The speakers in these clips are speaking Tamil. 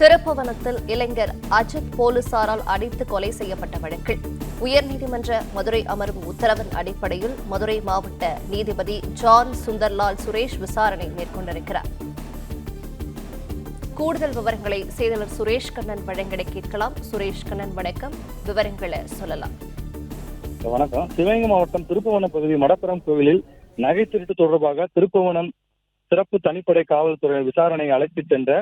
திருப்புவனத்தில் இளைஞர் அஜித் போலீசாரால் அடித்து கொலை செய்யப்பட்ட வழக்கில் உயர்நீதிமன்ற மதுரை அமர்வு உத்தரவின் அடிப்படையில் மதுரை மாவட்ட நீதிபதி ஜான் சுந்தர்லால் சுரேஷ் விசாரணை மேற்கொண்டிருக்கிறார். கூடுதல் விவரங்களை செய்தியாளர் சுரேஷ் கண்ணன் வழங்கிட கேட்கலாம். சுரேஷ் கண்ணன், வணக்கம். விவரங்களை சொல்லலாம். வணக்கம். சிவகங்கை மாவட்டம் திருப்புவனம் பகுதி மடப்புரம் கோவிலில் நகை திருட்டு தொடர்பாக திருப்புவனம் சிறப்பு தனிப்படை காவல்துறை விசாரணை அழைத்துச் சென்ற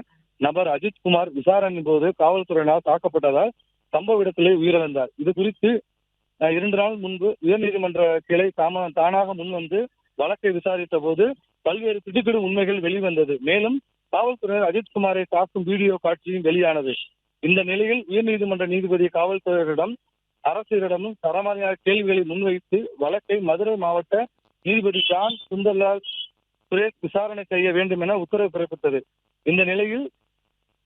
நபர் அஜித்குமார் விசாரணையின் போது காவல்துறையினால் தாக்கப்பட்டதால் சம்பவ இடத்திலே உயிரிழந்தார். இது குறித்து 2 நாள் முன்பு உயர்நீதிமன்ற கிளை தானாக முன்வந்து வழக்கை விசாரித்த போது பல்வேறு திடுக்கிடும் உண்மைகள் வெளிவந்தது. மேலும் காவல்துறையினர் அஜித்குமாரை தாக்கும் வீடியோ காட்சியும் வெளியானது. இந்த நிலையில் உயர்நீதிமன்ற நீதிபதி காவல்துறையினரிடம் அரசியரிடமும் தரமாரியான கேள்விகளை முன்வைத்து வழக்கை மதுரை மாவட்ட நீதிபதி ஜான் சுந்தர்லால் சுரேஷ் விசாரணை செய்ய வேண்டும் என உத்தரவு பிறப்பித்தது. இந்த நிலையில்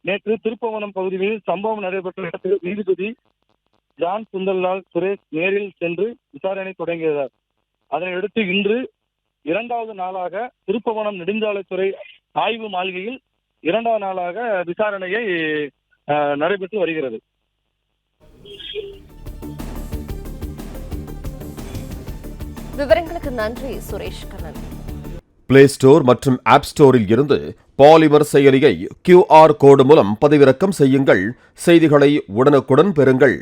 நேற்று திருப்புவனம் பகுதியில் சம்பவம் நடைபெற்ற இடத்தில் நீதிபதி ஜான் சுந்தர்லால் சுரேஷ் நேரில் சென்று விசாரணை தொடங்கியதார். அதனையடுத்து இன்று 2வது நாளாக திருப்புவனம் நெடுஞ்சாலைத்துறை ஆய்வு மாளிகையில் 2வது நாளாக விசாரணையை நடைபெற்று வருகிறது. விவரங்களுக்கு நன்றி சுரேஷ் கண்ணன். பிளே ஸ்டோர் மற்றும் ஆப் ஸ்டோரில் இருந்து பாலிமர் செயலியை QR கோடு மூலம் பதிவிறக்கம் செய்யுங்கள். செய்திகளை உடனுக்குடன் பெறுங்கள்.